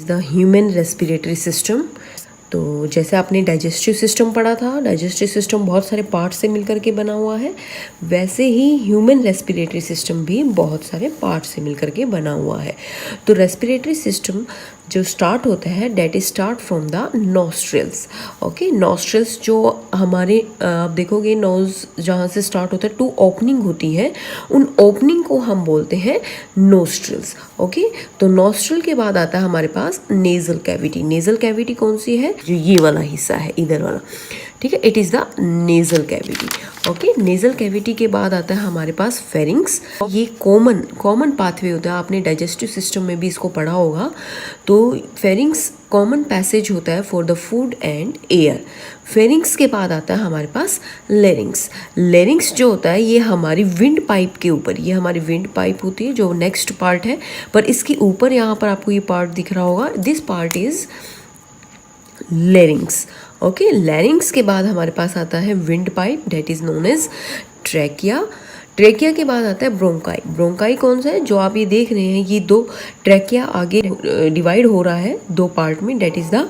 The human respiratory system. तो जैसे आपने डाइजेस्टिव सिस्टम पढ़ा था, डाइजेस्टिव सिस्टम बहुत सारे पार्ट से मिलकर के बना हुआ है, वैसे ही ह्यूमन रेस्पिरेटरी सिस्टम भी बहुत सारे पार्ट से मिलकर के बना हुआ है। तो रेस्पिरेटरी सिस्टम जो स्टार्ट होता है that is start from the nostrils. Okay, nostrils जो हमारे आप देखोगे नोज जहाँ से स्टार्ट होता है, 2 ओपनिंग होती है, उन ओपनिंग को हम बोलते हैं नोस्ट्रिल्स। ओके, तो नॉस्ट्रिल के बाद आता है हमारे पास नेजल कैविटी। नेजल कैविटी कौन सी है? जो ये वाला हिस्सा है, इधर वाला, ठीक है, it is the nasal cavity. Okay, nasal cavity के बाद आता है हमारे पास फेरिंग्स। ये कॉमन पाथवे होता है, आपने डाइजेस्टिव सिस्टम में भी इसको पढ़ा होगा। तो फेरिंग्स कॉमन पैसेज होता है for the food and air. Pharynx के बाद आता है हमारे पास लेरिंग्स। लेरिंग्स जो होता है ये हमारी विंड पाइप के ऊपर, ये हमारी विंड पाइप होती है जो नेक्स्ट पार्ट है, पर इसके ऊपर यहाँ पर आपको ये पार्ट दिख रहा होगा, this part is larynx. Okay, larynx के बाद हमारे पास आता है wind pipe, that is known as trachea. Trachea के बाद आता है ब्रोंकाई। ब्रोंकाई कौन सा है? जो आप ये देख रहे हैं, ये 2 ट्रैकिया आगे डिवाइड हो रहा है 2 पार्ट में, that is the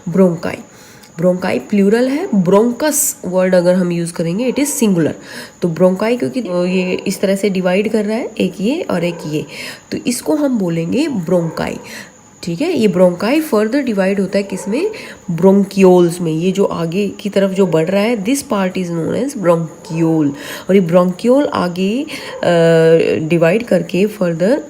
bronchi. Bronchi plural है, ब्रोंकस वर्ड अगर हम यूज़ करेंगे इट इज़ सिंगुलर। तो ब्रोंकाई क्योंकि ये इस तरह से डिवाइड कर रहा है, एक ये और एक ये, तो इसको हम बोलेंगे ब्रोंकाई। ठीक है, ये ब्रोंकाई फर्दर डिवाइड होता है किसमें? ब्रोंकियोल्स में। ये जो आगे की तरफ जो बढ़ रहा है, this part is known as bronchiole. और ये ब्रोंकियोल आगे डिवाइड करके फर्दर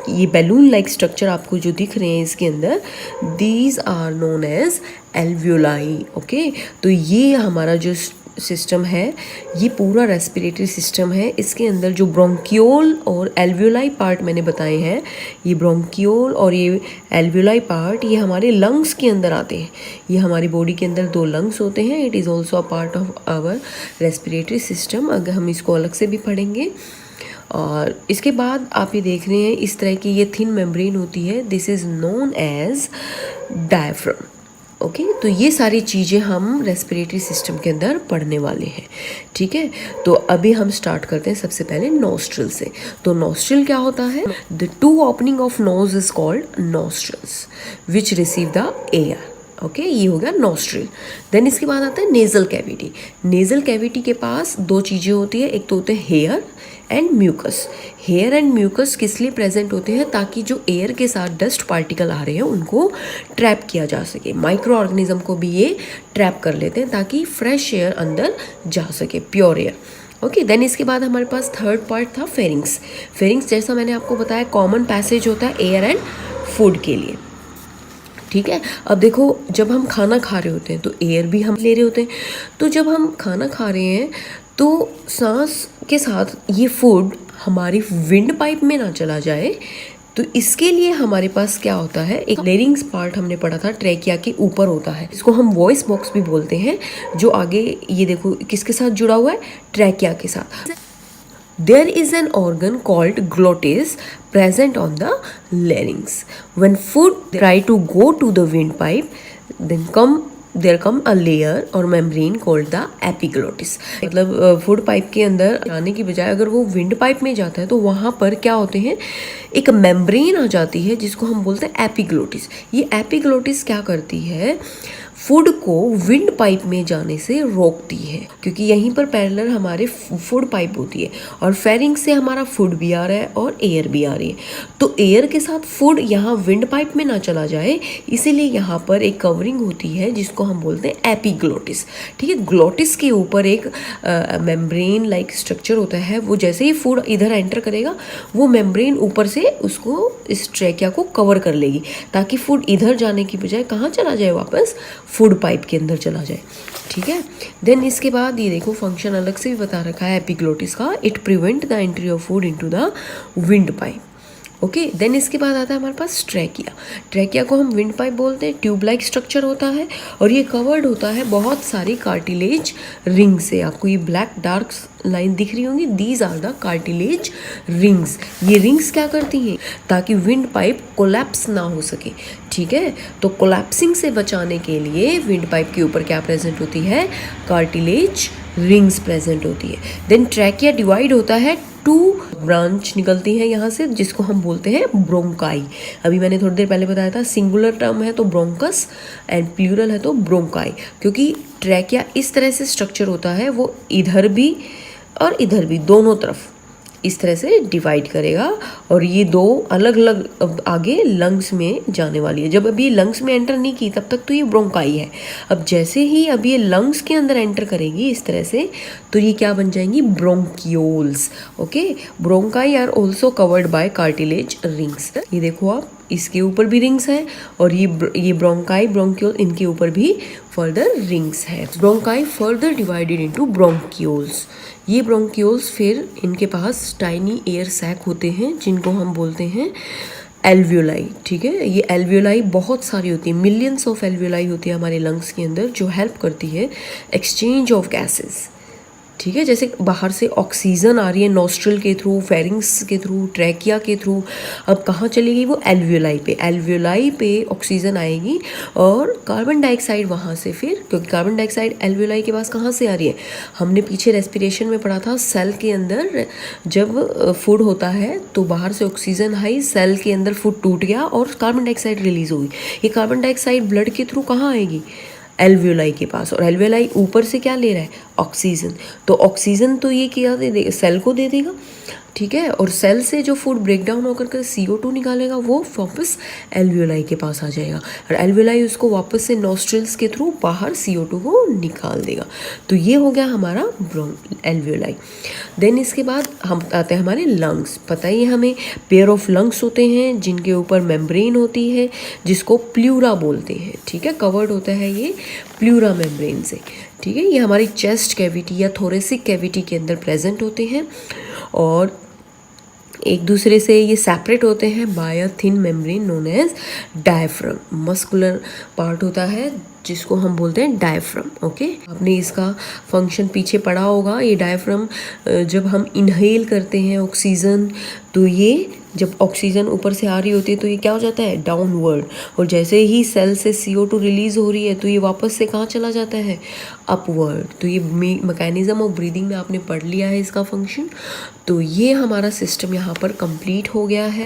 ये बैलून लाइक स्ट्रक्चर आपको जो दिख रहे हैं इसके अंदर, these are known as alveoli. Okay, तो ये हमारा जो सिस्टम है, ये पूरा रेस्पिरेटरी सिस्टम है। इसके अंदर जो ब्रोंकियोल और एल्वियोलाई पार्ट मैंने बताए हैं, ये ब्रोंकियोल और ये एल्वियोलाई पार्ट ये हमारे लंग्स के अंदर आते हैं। ये हमारी बॉडी के अंदर 2 लंग्स होते हैं। It is also a part of our respiratory system, अगर हम इसको अलग से भी पढ़ेंगे। और इसके बाद आप ये देख रहे हैं इस तरह की ये थिन मेम्ब्रेन होती है, this is known as diaphragm. Okay, तो ये सारी चीज़ें हम रेस्पिरेटरी सिस्टम के अंदर पढ़ने वाले हैं। ठीक है, तो अभी हम स्टार्ट करते हैं सबसे पहले नॉस्ट्रिल से। तो नॉस्ट्रिल क्या होता है? The 2 opening of nose is called nostrils which receive the air. Okay, ये हो गया नॉस्ट्रिल। देन इसके बाद आता है नेजल कैविटी। नेजल कैविटी के पास 2 चीज़ें होती है, एक तो होते हैं hair and mucus. Hair and mucus किस लिए प्रेजेंट होते हैं? ताकि जो एयर के साथ डस्ट पार्टिकल आ रहे हैं उनको ट्रैप किया जा सके। माइक्रो ऑर्गेनिज्म को भी ये ट्रैप कर लेते हैं ताकि फ्रेश एयर अंदर जा सके, प्योर एयर। ओके, देन इसके बाद हमारे पास थर्ड पार्ट था फेरिंग्स। फेरिंग्स जैसा मैंने आपको बताया कॉमन पैसेज होता है एयर एंड फूड के लिए। ठीक है, अब देखो जब हम खाना खा रहे होते हैं तो एयर भी हम ले रहे होते हैं। तो जब हम खाना खा रहे हैं तो सांस के साथ ये फूड हमारी विंड पाइप में ना चला जाए, तो इसके लिए हमारे पास क्या होता है, एक लेरिंग्स पार्ट हमने पढ़ा था ट्रैकिया के ऊपर होता है, इसको हम वॉइस बॉक्स भी बोलते हैं, जो आगे ये देखो किसके साथ जुड़ा हुआ है? ट्रैकिया के साथ। There is an organ called glottis present on the larynx. When food try to go to the windpipe, then there come a layer or membrane called the epiglottis. मतलब फूड पाइप के अंदर जाने की बजाय अगर वो विंड पाइप में जाता है तो वहाँ पर क्या होते हैं, एक मेम्ब्रेन आ जाती है जिसको हम बोलते हैं एपिग्लोटिस। ये एपिग्लोटिस क्या करती है? फूड को विंड पाइप में जाने से रोकती है, क्योंकि यहीं पर पैरेलल हमारे फूड पाइप होती है और फेरिंग से हमारा फूड भी आ रहा है और एयर भी आ रही है। तो एयर के साथ फूड यहाँ विंड पाइप में ना चला जाए, इसीलिए यहाँ पर एक कवरिंग होती है जिसको हम बोलते हैं एपिग्लोटिस। ठीक है, ग्लोटिस के ऊपर एक मेम्ब्रेन लाइक स्ट्रक्चर होता है, वो जैसे ही फूड इधर एंटर करेगा वो मेम्ब्रेन ऊपर से उसको इस ट्रैकिया को कवर कर लेगी, ताकि फूड इधर जाने की बजाय कहाँ चला जाए, वापस फूड पाइप के अंदर चला जाए। ठीक है, देन इसके बाद ये देखो फंक्शन अलग से भी बता रखा है एपिग्लोटिस का, it prevent the entry of food into the wind pipe. Okay, then इसके बाद आता है हमारे पास ट्रैकिया। ट्रैकिया को हम विंड पाइप बोलते हैं, ट्यूब लाइक स्ट्रक्चर होता है और ये कवर्ड होता है बहुत सारी कार्टिलेज रिंग से। आपको ये ब्लैक डार्क लाइन दिख रही होंगी, these are the cartilage rings. ये रिंग्स क्या करती हैं? ताकि विंड पाइप कोलैप्स ना हो सके। ठीक है, तो कोलैप्सिंग से बचाने के लिए विंड पाइप के ऊपर क्या प्रेजेंट होती है? कार्टिलेज रिंग्स प्रेजेंट होती है। देन ट्रैकिया डिवाइड होता है टू ब्रांच निकलती हैं यहाँ से, जिसको हम बोलते हैं ब्रोंकाई। अभी मैंने थोड़ी देर पहले बताया था सिंगुलर टर्म है तो ब्रोंकस एंड प्लूरल है तो ब्रोंकाई, क्योंकि ट्रैकिया इस तरह से स्ट्रक्चर होता है, वो इधर भी और इधर भी दोनों तरफ इस तरह से डिवाइड करेगा, और ये दो अलग अलग आगे लंग्स में जाने वाली है। जब अभी लंग्स में एंटर नहीं की तब तक तो ये ब्रोंकाई है। अब जैसे ही अब ये लंग्स के अंदर एंटर करेगी इस तरह से, तो ये क्या बन जाएंगी, bronchioles. Okay, bronchi are also covered by cartilage rings. ये देखो आप, इसके ऊपर भी रिंग्स हैं, और ये ब्रोंकाई ब्रोंकियोल, इनके ऊपर भी फर्दर रिंग्स है। Bronchi further divided into bronchioles. ये ब्रोंकियोल्स फिर इनके पास टाइनी एयर सैक होते हैं जिनको हम बोलते हैं एल्वियोलाई। ठीक है, ये एल्वियोलाई बहुत सारी होती है, मिलियंस ऑफ एल्वियोलाई होती है हमारे लंग्स के अंदर, जो हेल्प करती है एक्सचेंज ऑफ गैसेस। ठीक है, जैसे बाहर से ऑक्सीजन आ रही है नॉस्ट्रल के थ्रू, फेरिंग्स के थ्रू, ट्रैकिया के थ्रू, अब कहाँ चलेगी वो, एल्वियोलाई पे। एल्वियोलाई पे ऑक्सीजन आएगी और कार्बन डाइऑक्साइड वहाँ से फिर, क्योंकि कार्बन डाइऑक्साइड एल्वियोलाई के पास कहाँ से आ रही है, हमने पीछे रेस्पिरेशन में पढ़ा था, सेल के अंदर जब फूड होता है तो बाहर से ऑक्सीजन आई, सेल के अंदर फूड टूट गया और कार्बन डाइऑक्साइड रिलीज हुई। ये कार्बन डाइऑक्साइड ब्लड के थ्रू कहाँ आएगी, एल्वियोलाई के पास, और एल्वियोलाई ऊपर से क्या ले रहा है, ऑक्सीजन। तो ऑक्सीजन तो ये क्या दे देगा, सेल को दे देगा। ठीक है, और सेल से जो फूड ब्रेक डाउन होकर के CO2 निकालेगा वो वापस एल्वियोलाई के पास आ जाएगा, और एल्वियोलाई उसको वापस से नॉस्ट्रिल्स के थ्रू बाहर CO2 को निकाल देगा। तो ये हो गया हमारा एल्वियोलाई। देन इसके बाद हम आते हैं हमारे लंग्स। पता ही है हमें, पेयर ऑफ लंग्स होते हैं जिनके ऊपर मेम्ब्रेन होती है जिसको प्लूरा बोलते हैं। ठीक है, कवर्ड होता है ये प्लूरा मेम्ब्रेन से। ठीक है, ये हमारी चेस्ट कैविटी या थोरेसिक कैविटी के अंदर प्रेजेंट होते हैं, और एक दूसरे से ये सेपरेट होते हैं by a thin membrane known as diaphragm. Muscular part होता है जिसको हम बोलते हैं डायफ्राम। ओके, आपने इसका फंक्शन पीछे पढ़ा होगा। ये डायफ्राम जब हम इनहेल करते हैं ऑक्सीजन, तो ये जब ऑक्सीजन ऊपर से आ रही होती है तो ये क्या हो जाता है, डाउनवर्ड, और जैसे ही सेल से CO2 रिलीज हो रही है तो ये वापस से कहाँ चला जाता है, अपवर्ड। तो ये मैकेनिज्म ऑफ ब्रीदिंग में आपने पढ़ लिया है इसका फंक्शन। तो ये हमारा सिस्टम यहाँ पर कंप्लीट हो गया है।